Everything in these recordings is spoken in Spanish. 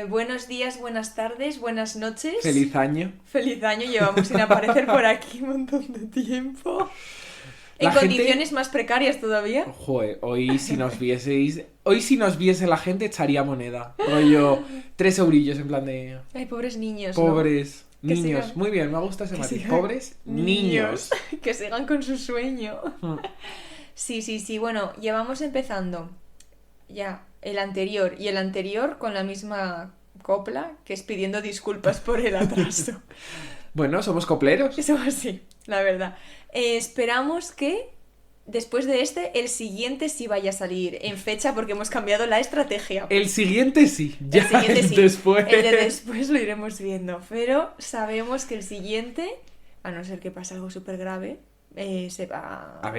Buenos días, buenas tardes, buenas noches. Feliz año. Feliz año, llevamos sin aparecer por aquí un montón de tiempo. En condiciones más precarias todavía. Joder, hoy si nos viese la gente echaría moneda. Rollo 3 eurillos en plan de... Ay, pobres niños, pobres ¿no? niños. Sigan... Muy bien, me gusta ese matiz. Pobres niños. Que sigan con su sueño. Sí. Bueno, llevamos empezando ya el anterior y el anterior con la misma copla, que es pidiendo disculpas por el atraso. Bueno, somos copleros. Eso así, la verdad. Esperamos que después de el siguiente sí vaya a salir en fecha porque hemos cambiado la estrategia. El siguiente sí, ya el siguiente sí. Después. El de después lo iremos viendo, pero sabemos que el siguiente, a no ser que pase algo súper grave, se va a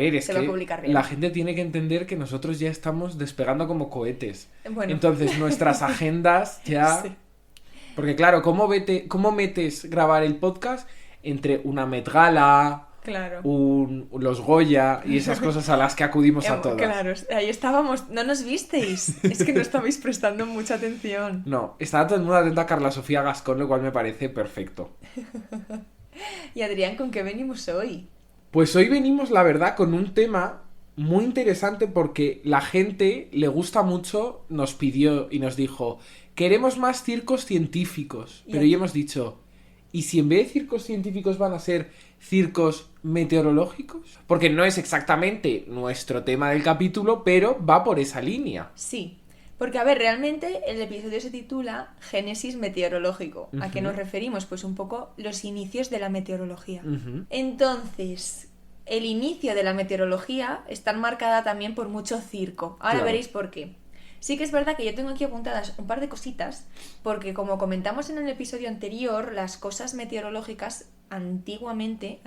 publicar bien. La gente tiene que entender que nosotros ya estamos despegando como cohetes. Bueno. Entonces nuestras agendas ya... Sí. Porque claro, ¿cómo metes grabar el podcast entre una Met Gala, claro, los Goya y esas cosas a las que acudimos a todas? Claro, ahí estábamos, no nos visteis, es que no estabais prestando mucha atención. No, estaba todo el mundo atento a Carla Sofía Gascón, lo cual me parece perfecto. Y Adrián, ¿con qué venimos hoy? Pues hoy venimos, la verdad, con un tema muy interesante porque la gente le gusta mucho, nos pidió y nos dijo... Queremos más circos científicos. Pero ya hemos dicho, ¿y si en vez de circos científicos van a ser circos meteorológicos? Porque no es exactamente nuestro tema del capítulo, pero va por esa línea. Sí, porque a ver, realmente el episodio se titula Génesis meteorológico. ¿A qué nos referimos? Pues un poco los inicios de la meteorología. Entonces, el inicio de la meteorología está marcada también por mucho circo. Ahora veréis por qué. Sí que es verdad que yo tengo aquí apuntadas un par de cositas, porque como comentamos en el episodio anterior, las cosas meteorológicas antiguamente,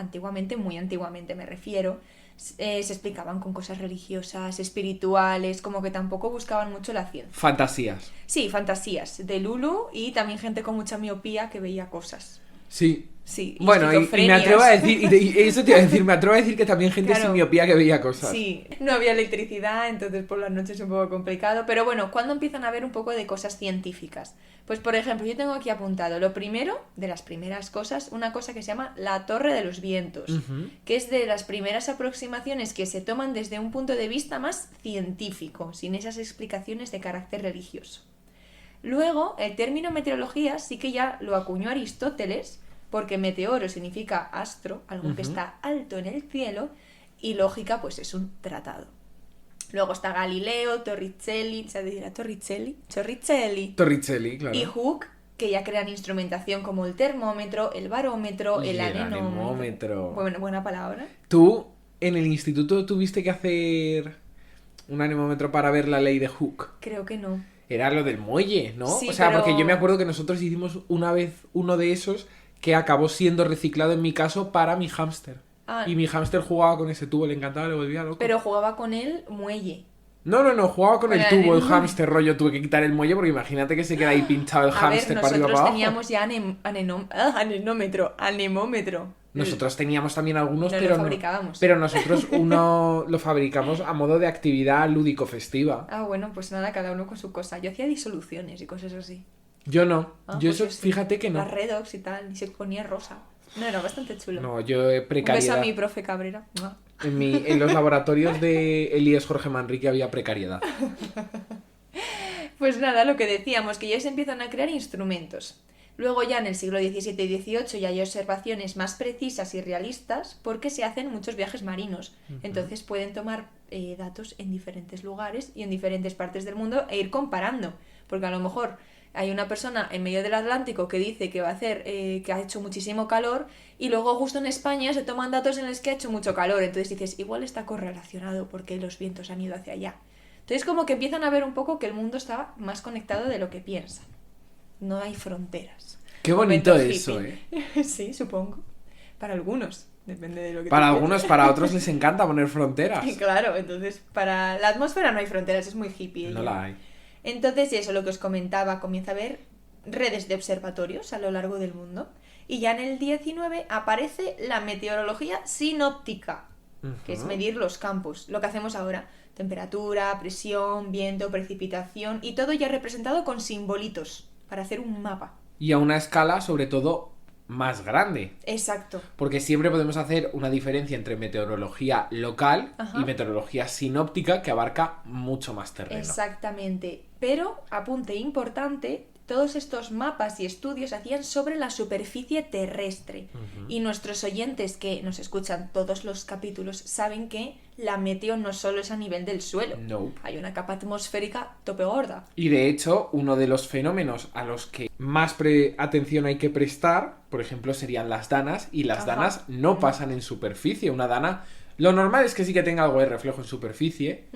muy antiguamente me refiero, se explicaban con cosas religiosas, espirituales, como que tampoco buscaban mucho la ciencia. Fantasías. Sí, fantasías, de Lulu y también gente con mucha miopía que veía cosas. Sí. Sí, bueno, y me atrevo a decir, y eso te iba a decir, me atrevo a decir que también gente sin miopía que veía cosas. Sí, no había electricidad, entonces por las noches es un poco complicado, pero bueno, ¿cuándo empiezan a haber un poco de cosas científicas? Pues por ejemplo, yo tengo aquí apuntado, lo primero, de las primeras cosas, una cosa que se llama la Torre de los Vientos, que es de las primeras aproximaciones que se toman desde un punto de vista más científico, sin esas explicaciones de carácter religioso. Luego, el término meteorología sí que ya lo acuñó Aristóteles, porque meteoro significa astro, algo que está alto en el cielo, y lógica pues es un tratado. Luego está Galileo, Torricelli, ¿se dirá Torricelli? Torricelli, claro. Y Hooke, que ya crean instrumentación como el termómetro, el barómetro, el anemómetro. Bueno, buena palabra. Tú, en el instituto, tuviste que hacer un anemómetro para ver la ley de Hooke. Creo que no. Era lo del muelle, ¿no? Sí, o sea, pero... porque yo me acuerdo que nosotros hicimos una vez uno de esos que acabó siendo reciclado en mi caso para mi hámster. Y mi hámster jugaba con ese tubo, le encantaba, le volvía loco. Pero jugaba con el muelle. No, jugaba con el tubo, el hámster, rollo. Tuve que quitar el muelle porque imagínate que se queda ahí pinchado el hámster para arriba para abajo. Nosotros teníamos ya anemómetro. Nosotros teníamos también algunos, no pero lo fabricábamos. Pero nosotros uno lo fabricamos a modo de actividad lúdico-festiva. Ah, bueno, pues nada, cada uno con su cosa. Yo hacía disoluciones y cosas así. Yo no. Yo pues eso, fíjate que no. Las redox y tal, y se ponía rosa. No, era bastante chulo. No, yo precariedad. Un beso a mi profe Cabrera. En los laboratorios de Elías Jorge Manrique había precariedad. Pues nada, lo que decíamos, que ya se empiezan a crear instrumentos. Luego ya en el siglo XVII y XVIII ya hay observaciones más precisas y realistas porque se hacen muchos viajes marinos. Entonces pueden tomar datos en diferentes lugares y en diferentes partes del mundo e ir comparando. Porque a lo mejor hay una persona en medio del Atlántico que dice que va a hacer que ha hecho muchísimo calor y luego justo en España se toman datos en los que ha hecho mucho calor. Entonces dices, igual está correlacionado porque los vientos han ido hacia allá. Entonces como que empiezan a ver un poco que el mundo está más conectado de lo que piensan. No hay fronteras. Qué bonito eso, Sí, supongo. Para algunos, depende de lo que para algunos, para otros les encanta poner fronteras. Claro, entonces para la atmósfera no hay fronteras, es muy hippie. No la hay. Entonces, eso lo que os comentaba, comienza a haber redes de observatorios a lo largo del mundo. Y ya en el 19 aparece la meteorología sinóptica, que es medir los campos, lo que hacemos ahora. Temperatura, presión, viento, precipitación y todo ya representado con simbolitos. para hacer un mapa. Y a una escala, sobre todo, más grande. Exacto. Porque siempre podemos hacer una diferencia entre meteorología local y meteorología sinóptica que abarca mucho más terreno. Exactamente. Pero, apunte importante, todos estos mapas y estudios se hacían sobre la superficie terrestre. Y nuestros oyentes que nos escuchan todos los capítulos saben que la meteo no solo es a nivel del suelo. Nope. Hay una capa atmosférica tope gorda. Y de hecho, uno de los fenómenos a los que más atención hay que prestar, por ejemplo, serían las danas. Y las danas no pasan en superficie. Una dana... Lo normal es que sí que tenga algo de reflejo en superficie,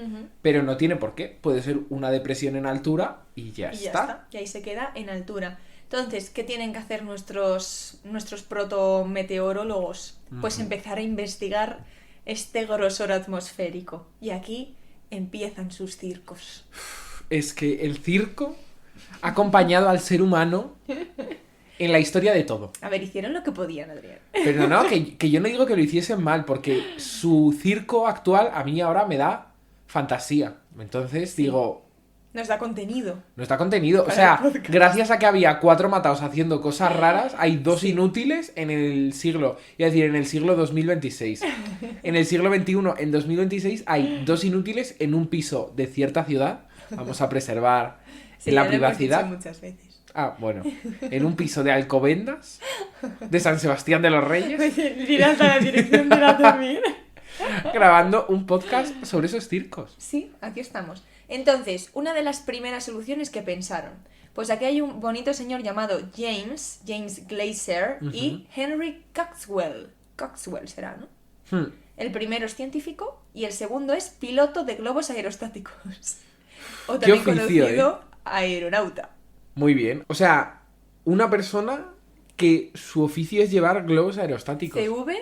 pero no tiene por qué. Puede ser una depresión en altura y ya está. Y ahí se queda en altura. Entonces, ¿qué tienen que hacer nuestros protometeorólogos? Pues empezar a investigar este grosor atmosférico. Y aquí empiezan sus circos. Es que el circo ha acompañado al ser humano en la historia de todo. A ver, hicieron lo que podían, Adrián. Pero no, que yo no digo que lo hiciesen mal, porque su circo actual a mí ahora me da fantasía. Entonces digo... Nos da contenido. Nos da contenido. O sea, gracias a que había 4 matados haciendo cosas raras, hay 2 inútiles en el siglo... Es decir, en el siglo 2026. En el siglo XXI, en 2026, hay 2 inútiles en un piso de cierta ciudad. Vamos a preservar la privacidad. Lo hemos dicho muchas veces. Ah, bueno. En un piso de Alcobendas, de San Sebastián de los Reyes. Dirás a la dirección de la dormir. Grabando un podcast sobre esos circos. Sí, aquí estamos. Entonces, una de las primeras soluciones que pensaron. Pues aquí hay un bonito señor llamado James Glaser y Henry Coxwell. Coxwell será, ¿no? El primero es científico y el segundo es piloto de globos aerostáticos. O también conocido aeronauta. Muy bien. O sea, una persona que su oficio es llevar globos aerostáticos. CV,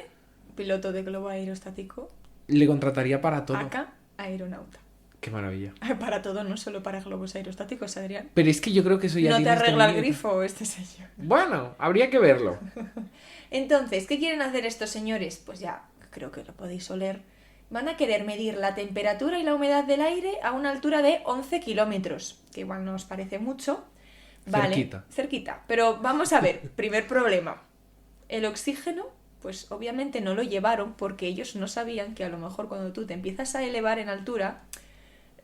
piloto de globo aerostático. Le contrataría para todo. AK, aeronauta. Qué maravilla. Para todo, no solo para globos aerostáticos, Adrián. Pero es que yo creo que eso ya no te tienes arregla el también. grifo este señor. Bueno, habría que verlo. Entonces, ¿qué quieren hacer estos señores? Pues ya, creo que lo podéis oler. Van a querer medir la temperatura y la humedad del aire a una altura de 11 kilómetros, que igual no os parece mucho. Vale, cerquita. Pero vamos a ver, primer problema. El oxígeno, pues obviamente no lo llevaron porque ellos no sabían que a lo mejor cuando tú te empiezas a elevar en altura,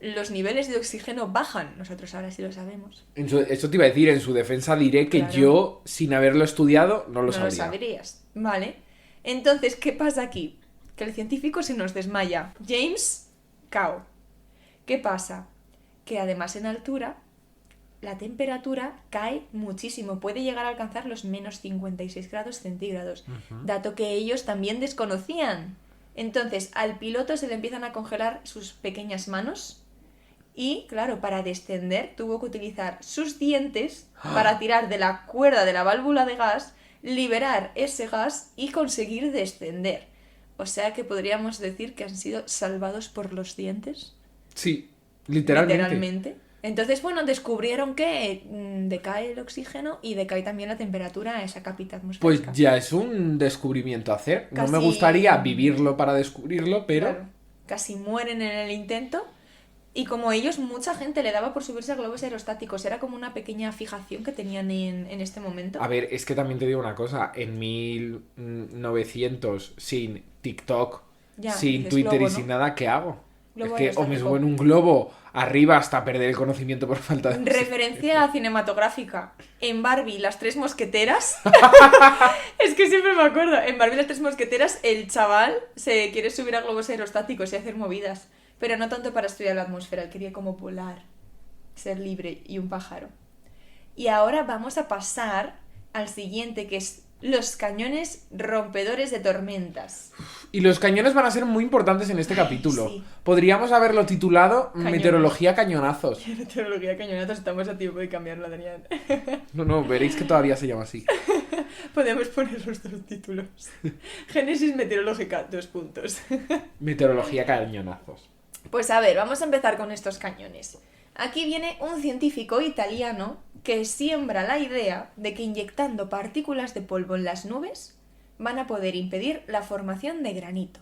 los niveles de oxígeno bajan. Nosotros ahora sí lo sabemos. Eso te iba a decir, en su defensa diré que yo, sin haberlo estudiado, no lo sabría. No lo sabrías, ¿vale? Entonces, ¿qué pasa aquí? Que el científico se nos desmaya. James, cao. ¿Qué pasa? Que además en altura la temperatura cae muchísimo, puede llegar a alcanzar los menos 56 grados centígrados, dato que ellos también desconocían. Entonces, al piloto se le empiezan a congelar sus pequeñas manos y, claro, para descender tuvo que utilizar sus dientes para tirar de la cuerda de la válvula de gas, liberar ese gas y conseguir descender. O sea que podríamos decir que han sido salvados por los dientes. Sí, literalmente. Entonces, bueno, descubrieron que decae el oxígeno y decae también la temperatura a esa capita atmosférica. Pues ya es un descubrimiento a hacer. Casi... No me gustaría vivirlo para descubrirlo, pero... Claro, casi mueren en el intento. Y como ellos, mucha gente le daba por subirse a globos aerostáticos. Era como una pequeña fijación que tenían en este momento. A ver, es que también te digo una cosa. En 1900, sin TikTok, sin Twitter globo, y sin nada, ¿qué hago? Globo es que o me subo en un globo arriba hasta perder el conocimiento por falta de... Referencia cinematográfica. En Barbie, las 3 mosqueteras... Es que siempre me acuerdo. En Barbie, las 3 mosqueteras, el chaval se quiere subir a globos aerostáticos y hacer movidas. Pero no tanto para estudiar la atmósfera. Él quería como volar, ser libre y un pájaro. Y ahora vamos a pasar al siguiente, que es los cañones rompedores de tormentas. Y los cañones van a ser muy importantes en este capítulo. Sí. Podríamos haberlo titulado Meteorología Cañonazos. Meteorología Cañonazos, estamos a tiempo de cambiarlo, Adrián. No, veréis que todavía se llama así. Podemos poner los 2 títulos. Génesis meteorológica, 2 puntos. Meteorología Cañonazos. Pues a ver, vamos a empezar con estos cañones. Aquí viene un científico italiano que siembra la idea de que inyectando partículas de polvo en las nubes van a poder impedir la formación de granito.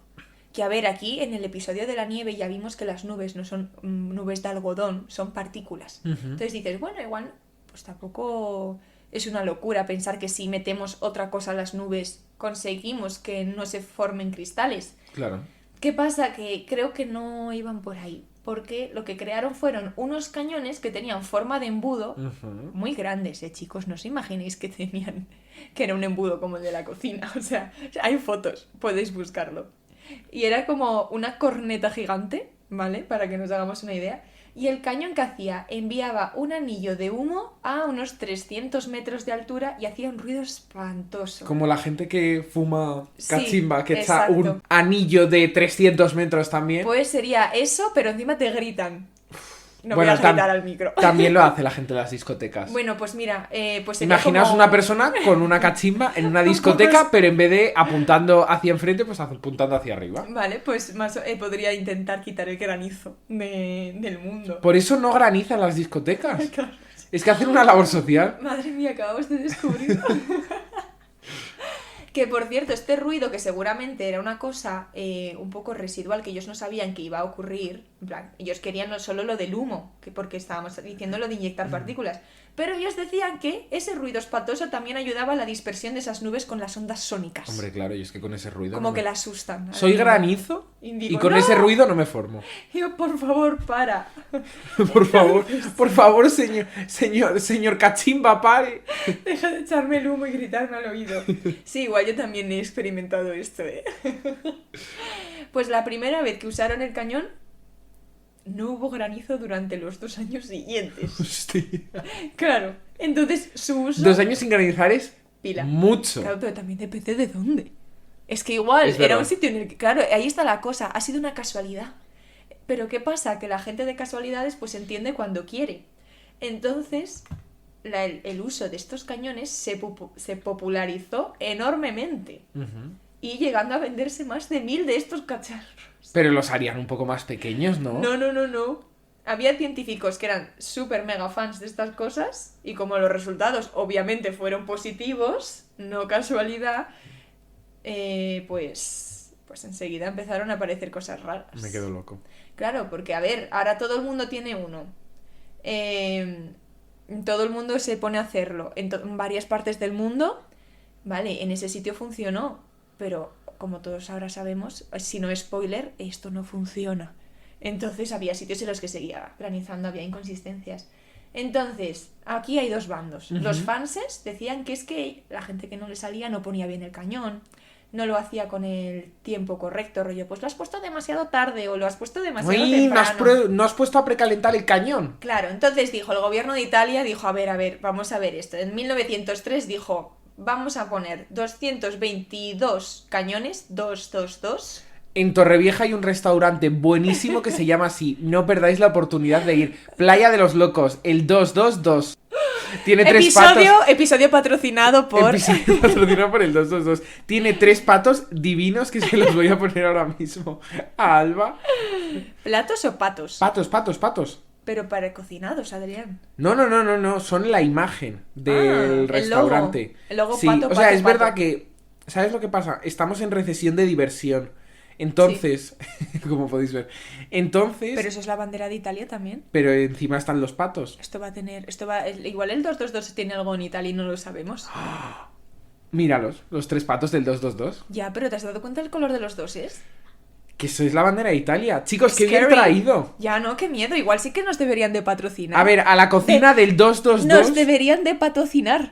Que a ver, aquí en el episodio de la nieve ya vimos que las nubes no son nubes de algodón, son partículas. Entonces dices, bueno, igual pues tampoco es una locura pensar que si metemos otra cosa a las nubes conseguimos que no se formen cristales. Claro. ¿Qué pasa? Que creo que no iban por ahí, porque lo que crearon fueron unos cañones que tenían forma de embudo, muy grandes, chicos, no os imaginéis que tenían, que era un embudo como el de la cocina, o sea, hay fotos, podéis buscarlo. Y era como una corneta gigante, ¿vale? Para que nos hagamos una idea. Y el cañón que hacía enviaba un anillo de humo a unos 300 metros de altura y hacía un ruido espantoso. Como la gente que fuma Sí, cachimba, que exacto. echa un anillo de 300 metros también. Pues sería eso, pero encima te gritan. No Bueno, voy a gritar al micro. También lo hace la gente de las discotecas. Bueno, pues mira, pues sería Imaginaos como... una persona con una cachimba en una discoteca, pero en vez de apuntando hacia enfrente, pues apuntando hacia arriba. Vale, pues más podría intentar quitar el granizo del mundo. Por eso no granizan las discotecas. Es que hacen una labor social. Madre mía, acabamos de descubrirlo. Que por cierto, este ruido que seguramente era una cosa un poco residual que ellos no sabían que iba a ocurrir, en plan, ellos querían no solo lo del humo, que porque estábamos diciendo lo de inyectar partículas, pero ellos decían que ese ruido espantoso también ayudaba a la dispersión de esas nubes con las ondas sónicas. Hombre, claro, y es que con ese ruido... Como que la asustan. Soy granizo Indigo, y con ¡no! ese ruido no me formo. Yo, por favor, para. Por favor, señor cachimba, pare. Deja de echarme el humo y gritarme al oído. Sí, igual yo también he experimentado esto, ¿eh? Pues la primera vez que usaron el cañón, no hubo granizo durante los 2 años siguientes. Hostia. Claro, entonces su uso... 2 años sin granizar es Pila. mucho. Claro, pero también depende de dónde. Es que igual, Es era verdad. un sitio en el que... Claro, ahí está la cosa, ha sido una casualidad. Pero ¿qué pasa? Que la gente de casualidades pues entiende cuando quiere. Entonces, el uso de estos cañones se popularizó enormemente. Y llegando a venderse más de 1000 de estos cacharros. Pero los harían un poco más pequeños, ¿no? No. Había científicos que eran súper mega fans de estas cosas y como los resultados obviamente fueron positivos, no casualidad, pues enseguida empezaron a aparecer cosas raras. Me quedo loco. Claro, porque a ver, ahora todo el mundo tiene uno. Todo el mundo se pone a hacerlo en varias partes del mundo. Vale, en ese sitio funcionó, pero como todos ahora sabemos, si no es spoiler, esto no funciona. Entonces había sitios en los que seguía granizando, había inconsistencias. Entonces, aquí hay 2 bandos. Los fanses decían que es que la gente que no le salía no ponía bien el cañón, no lo hacía con el tiempo correcto, rollo, pues lo has puesto demasiado tarde o lo has puesto demasiado temprano. No has puesto a precalentar el cañón. Claro, entonces dijo, el gobierno de Italia dijo, a ver, vamos a ver esto. En 1903 dijo, vamos a poner 222 cañones, 222. En Torrevieja hay un restaurante buenísimo que se llama así. No perdáis la oportunidad de ir. Playa de los Locos, el 222. Tiene 3 patos. Episodio patrocinado por... Episodio patrocinado por el 222. Tiene 3 patos divinos que se los voy a poner ahora mismo a Alba. ¿Platos o patos? Patos. Pero para cocinados, Adrián. No. Son la imagen del restaurante. El logo sí, pato, o sea, pato, es pato. verdad que... ¿Sabes lo que pasa? Estamos en recesión de diversión. Entonces, como podéis ver. Entonces... Pero eso es la bandera de Italia también. Pero encima están los patos. Igual el 222 tiene algo en Italia y no lo sabemos. Míralos, los 3 patos del 222. Ya, pero ¿te has dado cuenta del color de los doses? Que sois la bandera de Italia. Chicos, qué bien Scary. traído. Ya, no, qué miedo. Igual sí que nos deberían de patrocinar. A ver, a la cocina del 222. Nos deberían de patrocinar.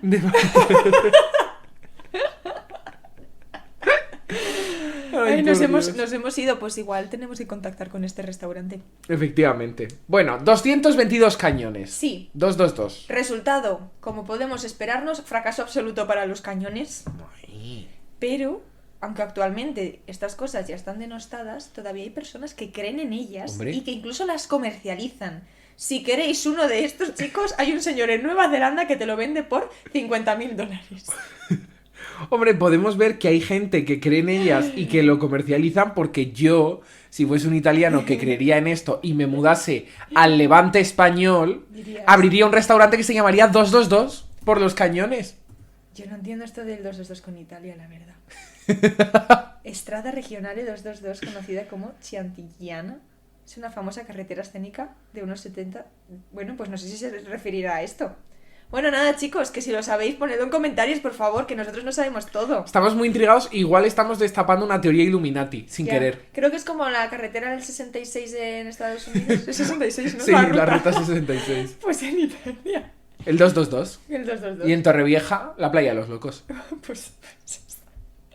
Ay, Nos por Dios. hemos ido, pues igual tenemos que contactar con este restaurante. Efectivamente. Bueno, 222 cañones. Sí. 222. Resultado, como podemos esperarnos, fracaso absoluto para los cañones. Ay. Pero, aunque actualmente estas cosas ya están denostadas, todavía hay personas que creen en ellas. Hombre. Y que incluso las comercializan. Si queréis uno de estos, chicos, hay un señor en Nueva Zelanda que te lo vende por $50.000. Hombre, podemos ver que hay gente que cree en ellas y que lo comercializan porque yo, si fuese un italiano que creería en esto y me mudase al Levante español, Dirías... abriría un restaurante que se llamaría 222 por los cañones. Yo no entiendo esto del 222 con Italia, la verdad. Estrada Regionale 222, conocida como Chiantigliana. Es una famosa carretera escénica de unos 70... Bueno, pues no sé si se referirá a esto. Bueno, nada, chicos, que si lo sabéis, ponedlo en comentarios, por favor, que nosotros no sabemos todo. Estamos muy intrigados, igual estamos destapando una teoría Illuminati, sin Ya. querer. Creo que es como la carretera del 66 en Estados Unidos. Es 66, ¿no? Sí, la ruta 66. Pues en Italia. El 222. El 222. Y en Torrevieja, la playa de los locos. Pues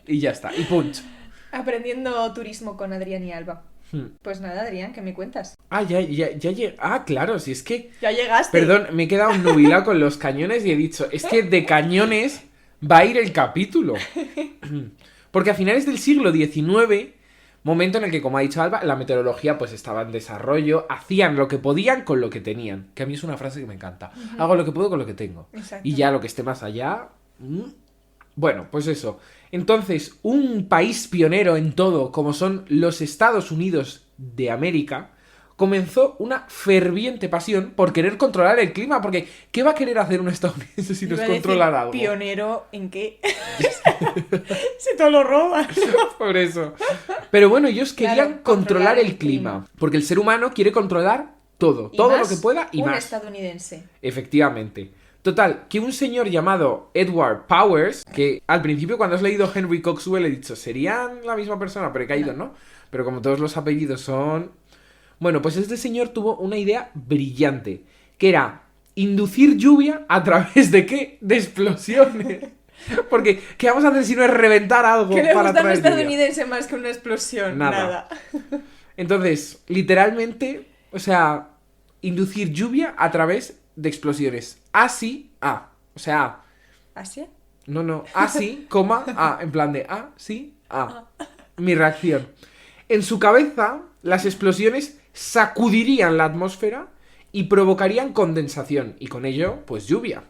Y ya está. Y punch. aprendiendo turismo con Adrián y Alba. Pues nada, Adrián, ¿qué me cuentas? Ah, ya llegué. Ah, claro, si es que... Ya llegaste. Perdón, me he quedado nubilado con los cañones y he dicho, es que de cañones va a ir el capítulo. Porque a finales del siglo XIX, momento en el que, como ha dicho Alba, la meteorología pues estaba en desarrollo, hacían lo que podían con lo que tenían. Que a mí es una frase que me encanta. Hago lo que puedo con lo que tengo. Exacto. Y ya lo que esté más allá... Bueno, pues eso. Entonces, un país pionero en todo, como son los Estados Unidos de América, comenzó una ferviente pasión por querer controlar el clima, porque ¿qué va a querer hacer un estadounidense si no es Iba a decir, controlar algo? ¿pionero en qué? Si todo lo roban. Por eso. Pero bueno, ellos Claro, querían controlar el clima, porque el ser humano quiere controlar todo, Y todo lo más que pueda y un más. estadounidense. Efectivamente. Total, que un señor llamado Edward Powers, que al principio cuando has leído Henry Coxwell he dicho, serían la misma persona, pero he caído, ¿no? Pero como todos los apellidos son... Bueno, pues este señor tuvo una idea brillante, que era inducir lluvia a través de ¿qué? De explosiones. Porque, ¿qué vamos a hacer si no es reventar algo ¿Qué le para gusta a un traer lluvia? estadounidense más que una explosión? Nada. Entonces, literalmente, o sea, inducir lluvia a través de explosiones. Así, A. O sea, ¿Así? no, así, coma, A. En plan de A, sí, A. Mi reacción. En su cabeza, las explosiones sacudirían la atmósfera y provocarían condensación. Y con ello, pues lluvia.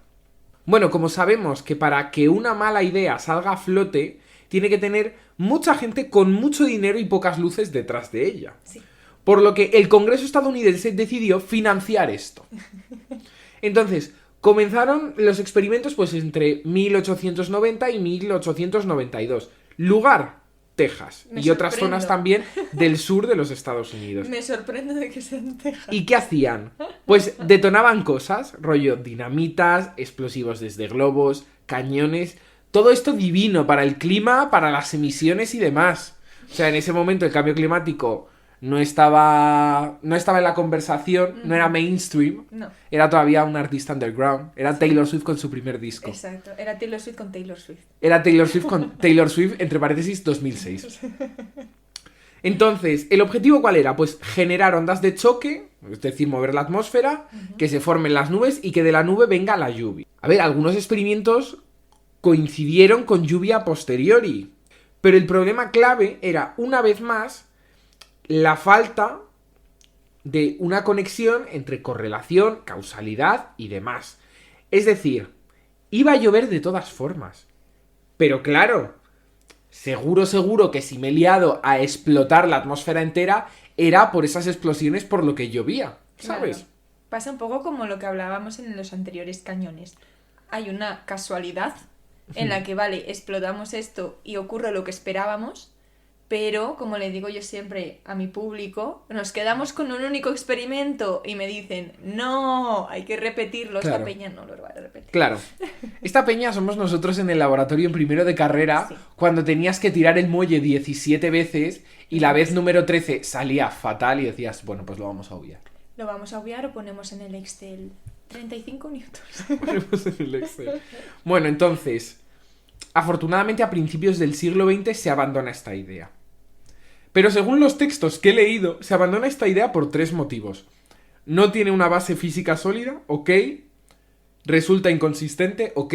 Bueno, como sabemos que para que una mala idea salga a flote, tiene que tener mucha gente con mucho dinero y pocas luces detrás de ella. Sí. Por lo que el Congreso estadounidense decidió financiar esto. Entonces, comenzaron los experimentos pues entre 1890 y 1892. Lugar, Texas. Me Y otras sorprendo. zonas también del sur de los Estados Unidos. Me sorprende de que sean Texas. ¿Y qué hacían? Pues detonaban cosas, rollo dinamitas, explosivos desde globos, cañones... Todo esto divino para el clima, para las emisiones y demás. O sea, en ese momento el cambio climático no estaba en la conversación, no era mainstream, No, era todavía un artista underground. Era Taylor Swift con su primer disco. exacto. Era Taylor Swift con Taylor Swift. Era Taylor Swift con Taylor Swift, entre paréntesis, 2006. Entonces, ¿el objetivo cuál era? Pues generar ondas de choque, es decir, mover la atmósfera, que se formen las nubes y que de la nube venga la lluvia. A ver, algunos experimentos coincidieron con lluvia a posteriori, pero el problema clave era, una vez más, la falta de una conexión entre correlación, causalidad y demás. Es decir, iba a llover de todas formas. Pero claro, seguro que si me he liado a explotar la atmósfera entera, era por esas explosiones por lo que llovía, ¿sabes? Claro. Pasa un poco como lo que hablábamos en los anteriores cañones. Hay una casualidad en la que, vale, explotamos esto y ocurre lo que esperábamos, pero, como le digo yo siempre a mi público, nos quedamos con un único experimento y me dicen, no, hay que repetirlo. Claro. Esta peña no lo va a repetir. Claro. Esta peña somos nosotros en el laboratorio en primero de carrera, Sí. cuando tenías que tirar el muelle 17 veces y la vez número 13 salía fatal y decías, bueno, pues lo vamos a obviar. ¿Lo vamos a obviar o ponemos en el Excel 35 newtons? Ponemos en el Excel. Bueno, entonces, afortunadamente a principios del siglo XX se abandona esta idea. Pero según los textos que he leído, se abandona esta idea por 3 motivos. No tiene una base física sólida, ok. Resulta inconsistente, ok.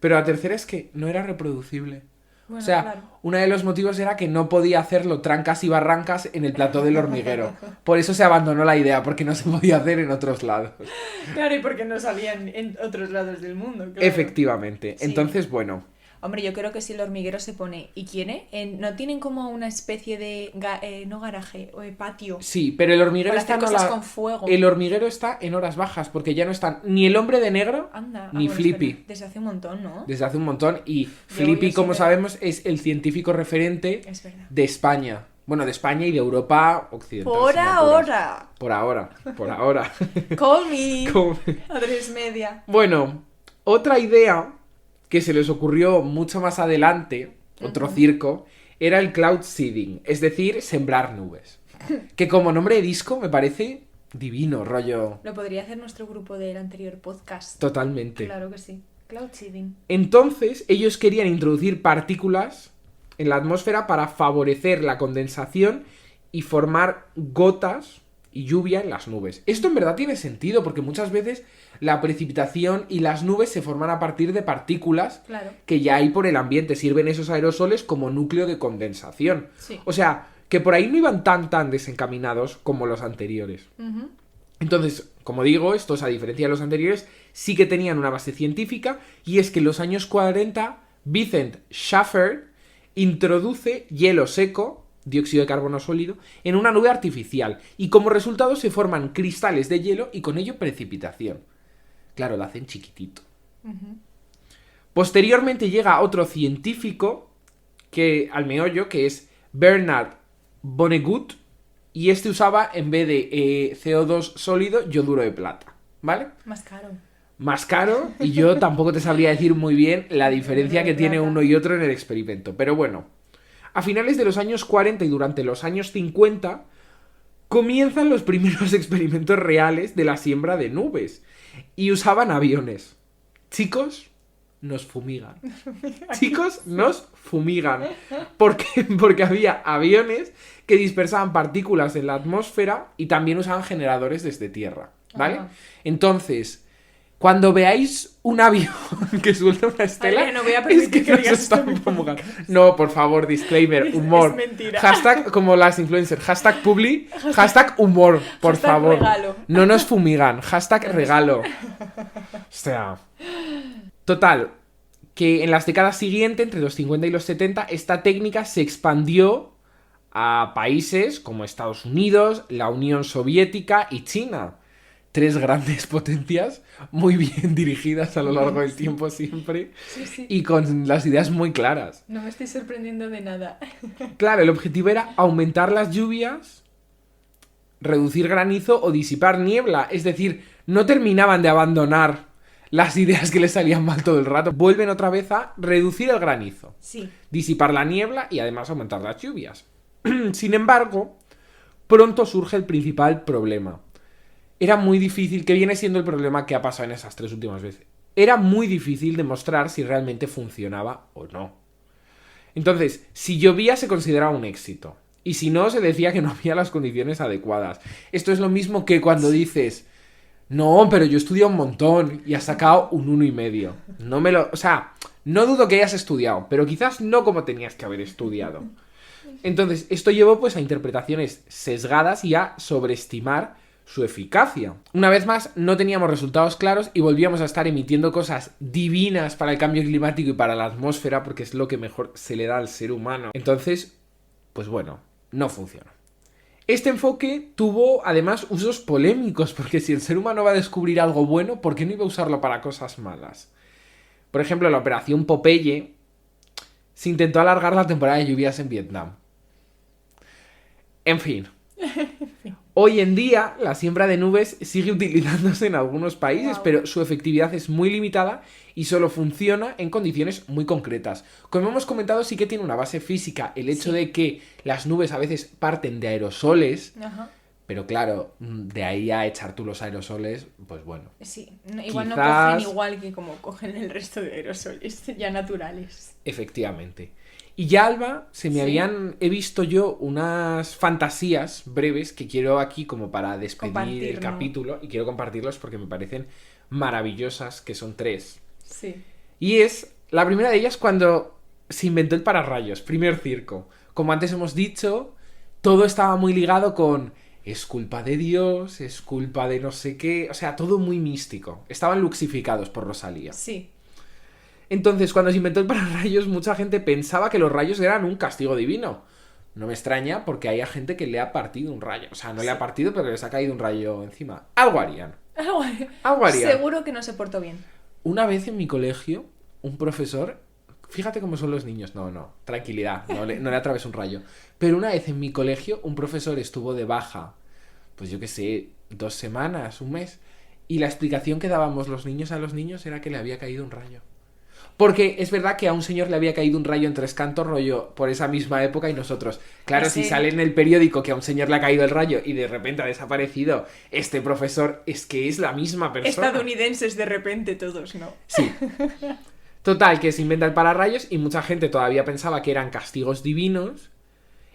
Pero la tercera es que no era reproducible. Bueno, O sea, claro. uno de los motivos era que no podía hacerlo trancas y barrancas en el plató del hormiguero. Por eso se abandonó la idea, porque no se podía hacer en otros lados. Claro, y porque no salían en otros lados del mundo. Claro. Efectivamente. Sí. Entonces, bueno, Hombre, yo creo que si el hormiguero se pone y quiere, ¿no tienen como una especie de, no garaje, o patio? sí, pero el hormiguero Para está hacer en cosas hora- con fuego. El hormiguero está en horas bajas, porque ya no están ni el hombre de negro, Anda. ni bueno, Flippy. espera, desde hace un montón, ¿no? Desde hace un montón. Y voy Flippy, a como saber. sabemos, es el científico referente Es verdad. de España. Bueno, de España y de Europa occidental. Por si me apuras. ahora. Por ahora. Call me. Como- Andrés Media. Bueno, Otra idea que se les ocurrió mucho más adelante, otro circo, era el cloud seeding, es decir, sembrar nubes. Que como nombre de disco me parece divino, rollo. Lo podría hacer nuestro grupo del anterior podcast. Totalmente. Claro que sí. Cloud seeding. Entonces, ellos querían introducir partículas en la atmósfera para favorecer la condensación y formar gotas y lluvia en las nubes. Esto en verdad tiene sentido porque muchas veces la precipitación y las nubes se forman a partir de partículas que ya hay por el ambiente. Sirven esos aerosoles como núcleo de condensación. Sí. O sea, que por ahí no iban tan desencaminados como los anteriores. Uh-huh. Entonces, como digo, estos, a diferencia de los anteriores, sí que tenían una base científica, y es que en los años 40, Vincent Schaeffer introduce hielo seco, dióxido de carbono sólido, en una nube artificial, y como resultado se forman cristales de hielo y con ello precipitación. Claro, lo hacen chiquitito. Uh-huh. Posteriormente llega otro científico al meollo, que es Bernard Vonnegut, y este usaba, en vez de CO2 sólido, yoduro de plata, ¿vale? Más caro, y yo tampoco te sabría decir muy bien la diferencia que tiene uno y otro en el experimento. Pero bueno, a finales de los años 40 y durante los años 50 comienzan los primeros experimentos reales de la siembra de nubes, y usaban aviones. Chicos, nos fumigan. Chicos, nos fumigan. ¿Por qué? Porque había aviones que dispersaban partículas en la atmósfera y también usaban generadores desde tierra, ¿vale? Ajá. Entonces, cuando veáis un avión que suelta una estela, Adrián, no voy a permitir que nos digas esto están fumigando. No, por favor, disclaimer, humor. Es mentira. Hashtag como las influencers, hashtag publi, hashtag humor, por Hashtag favor. regalo. No nos fumigan, hashtag regalo. O sea... Total, que en las décadas siguientes, entre los 50 y los 70, esta técnica se expandió a países como Estados Unidos, la Unión Soviética y China. 3 grandes potencias muy bien dirigidas a lo largo del tiempo siempre, Sí. y con las ideas muy claras. No me estoy sorprendiendo de nada. Claro, el objetivo era aumentar las lluvias, reducir granizo o disipar niebla. Es decir, no terminaban de abandonar las ideas que les salían mal todo el rato. Vuelven otra vez a reducir el granizo, Sí. disipar la niebla y además aumentar las lluvias. Sin embargo, pronto surge el principal problema. Era muy difícil, que viene siendo el problema que ha pasado en esas 3 últimas veces. Era muy difícil demostrar si realmente funcionaba o no. Entonces, si llovía se consideraba un éxito. Y si no, se decía que no había las condiciones adecuadas. Esto es lo mismo que cuando dices... No, pero yo he estudiado un montón y has sacado un 1,5. O sea, no dudo que hayas estudiado, pero quizás no como tenías que haber estudiado. Entonces, esto llevó pues a interpretaciones sesgadas y a sobreestimar su eficacia. Una vez más, no teníamos resultados claros y volvíamos a estar emitiendo cosas divinas para el cambio climático y para la atmósfera, porque es lo que mejor se le da al ser humano. Entonces, pues bueno, no funcionó. Este enfoque tuvo además usos polémicos, porque si el ser humano va a descubrir algo bueno, ¿por qué no iba a usarlo para cosas malas? Por ejemplo, la operación Popeye se intentó alargar la temporada de lluvias en Vietnam. En fin. Hoy en día, la siembra de nubes sigue utilizándose en algunos países, pero su efectividad es muy limitada y solo funciona en condiciones muy concretas. Como hemos comentado, sí que tiene una base física el hecho de que las nubes a veces parten de aerosoles. Ajá. Pero claro, de ahí a echar tú los aerosoles, pues bueno. Sí, igual Quizás... no cogen igual que como cogen el resto de aerosoles, ya naturales. Efectivamente. Y ya, Alba, he visto yo unas fantasías breves que quiero aquí como para despedir el capítulo, y quiero compartirlos porque me parecen maravillosas, que son 3. Sí. Y es, la primera de ellas cuando se inventó el pararrayos, primer circo. Como antes hemos dicho, todo estaba muy ligado con es culpa de Dios, es culpa de no sé qué, o sea, todo muy místico. Estaban luxificados por Rosalía. Sí. Entonces, cuando se inventó el pararrayos, mucha gente pensaba que los rayos eran un castigo divino. No me extraña, porque hay gente que le ha partido un rayo. O sea, no le ha partido, pero les ha caído un rayo encima. Algo harían. Algo harían. Seguro que no se portó bien. Una vez en mi colegio, un profesor... Fíjate cómo son los niños. No, tranquilidad. No le atravesó un rayo. Pero una vez en mi colegio, un profesor estuvo de baja, pues yo qué sé, 2 semanas, un mes... Y la explicación que dábamos los niños a los niños era que le había caído un rayo. Porque es verdad que a un señor le había caído un rayo en Tres Cantos, rollo, por esa misma época, y nosotros, claro, Sí. si sale en el periódico que a un señor le ha caído el rayo y de repente ha desaparecido este profesor, es que es la misma persona. Estadounidenses de repente todos, ¿no? Sí. Total, que se inventa el pararrayos y mucha gente todavía pensaba que eran castigos divinos.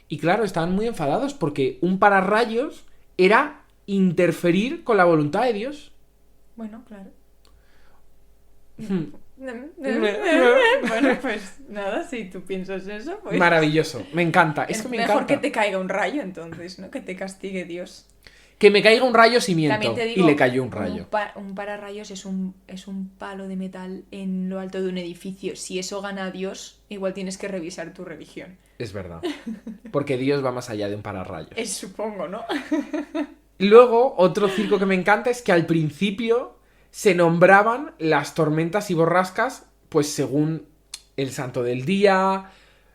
Y claro, estaban muy enfadados porque un pararrayos era interferir con la voluntad de Dios. Bueno, claro. Hmm. Bueno, pues nada, si tú piensas eso, pues... Maravilloso, me encanta. Es Es que me mejor encanta. que te caiga un rayo entonces, ¿no? Que te castigue Dios. Que me caiga un rayo si miento. También te digo, Y le cayó un rayo. Un pararrayos es un palo de metal en lo alto de un edificio. Si eso gana a Dios, igual tienes que revisar tu religión. Es verdad. Porque Dios va más allá de un pararrayos. Supongo, ¿no? Luego, otro circo que me encanta es que al principio se nombraban las tormentas y borrascas, pues según el santo del día,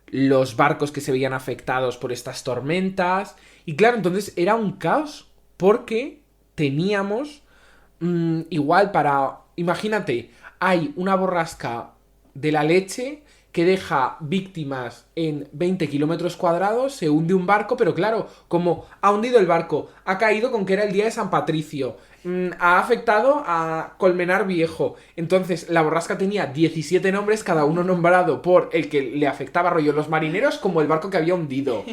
los barcos que se veían afectados por estas tormentas. Y claro, entonces era un caos, porque teníamos igual para... Imagínate, hay una borrasca de la leche que deja víctimas en 20 kilómetros cuadrados, se hunde un barco, pero claro, como ha hundido el barco, ha caído con que era el día de San Patricio, ha afectado a Colmenar Viejo, entonces la borrasca tenía 17 nombres, cada uno nombrado por el que le afectaba, rollo los marineros como el barco que había hundido,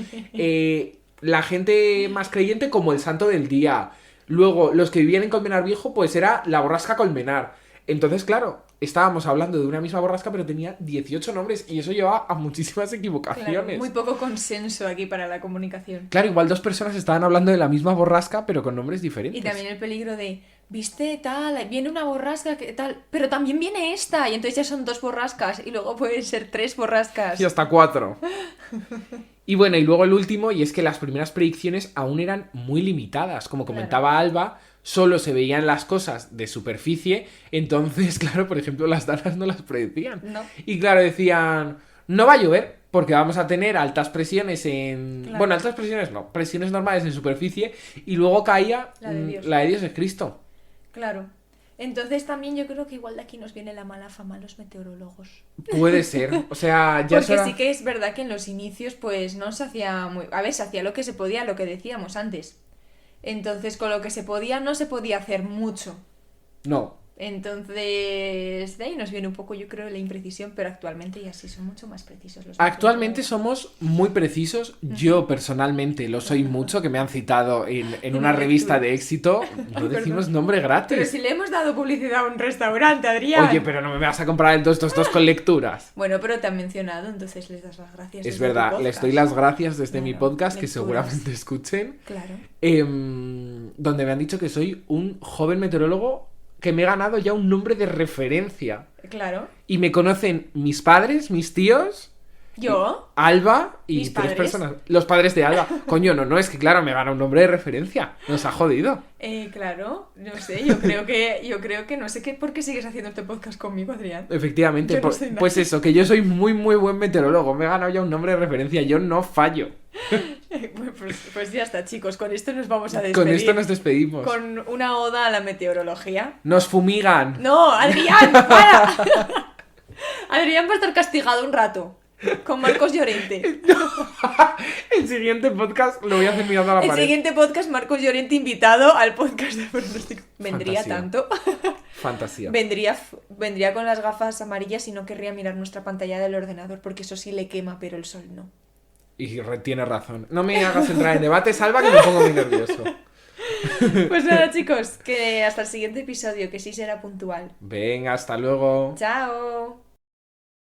la gente más creyente como el santo del día, luego los que vivían en Colmenar Viejo pues era la borrasca Colmenar. Entonces, claro, estábamos hablando de una misma borrasca, pero tenía 18 nombres y eso llevaba a muchísimas equivocaciones. Claro, muy poco consenso aquí para la comunicación. Claro, igual dos personas estaban hablando de la misma borrasca, pero con nombres diferentes. Y también el peligro de, viste, tal, viene una borrasca, que tal, pero también viene esta, y entonces ya son 2 borrascas, y luego pueden ser 3 borrascas. Y hasta 4. Y bueno, y luego el último, y es que las primeras predicciones aún eran muy limitadas. Como comentaba Alba, solo se veían las cosas de superficie, entonces, claro, por ejemplo, las danas no las predecían. No. Y claro, decían, no va a llover, porque vamos a tener altas presiones en... Claro. Bueno, altas presiones no, presiones normales en superficie, y luego caía La de Dios. la de Dios es Cristo. Claro. Entonces también yo creo que igual de aquí nos viene la mala fama a los meteorólogos. Puede ser, o sea, ya Porque será... sí que es verdad que en los inicios pues no se hacía muy... A ver, se hacía lo que se podía, lo que decíamos antes. Entonces con lo que se podía no se podía hacer mucho. No. Entonces de ahí nos viene un poco, yo creo, la imprecisión, pero actualmente ya sí son mucho más precisos los Actualmente meteorólogos. somos muy precisos. Yo personalmente lo soy mucho, que me han citado en una revista de éxito. No decimos nombre gratis. Pero si le hemos dado publicidad a un restaurante, Adrián. Oye, pero no me vas a comprar el 222 con lecturas. Bueno, pero te han mencionado, entonces les das las gracias. Es desde tu verdad, podcast. les doy las gracias desde mi Claro, podcast, que lecturas. seguramente escuchen. Claro. Donde me han dicho que soy un joven meteorólogo que me he ganado ya un nombre de referencia. Claro. Y me conocen mis padres, mis tíos... ¿Yo? Alba y ¿Mis 3 padres? personas. Los padres de Alba. Coño, no, es que claro, me gana un nombre de referencia. Nos ha jodido. Claro, no sé, yo creo que no sé qué, por qué sigues haciendo este podcast conmigo, Adrián. Efectivamente, Yo no soy nadie. pues eso, que yo soy muy, muy buen meteorólogo. Me he ganado ya un nombre de referencia. Yo no fallo. Bueno, pues ya está, chicos, con esto nos vamos a despedir. Con esto nos despedimos. Con una oda a la meteorología. Nos fumigan. ¡No, Adrián, para! Adrián va a estar castigado un rato. Con Marcos Llorente. El siguiente podcast lo voy a hacer mirando a la El pared. siguiente podcast, Marcos Llorente invitado al podcast de pronóstico. Vendría Fantasía. tanto. Fantasía. Vendría con las gafas amarillas y no querría mirar nuestra pantalla del ordenador porque eso sí le quema, pero el sol no. Y tiene razón. No me hagas entrar en debate, Salva, que me pongo muy nervioso. Pues nada, chicos, que hasta el siguiente episodio, que sí será puntual. Venga, hasta luego. ¡Chao!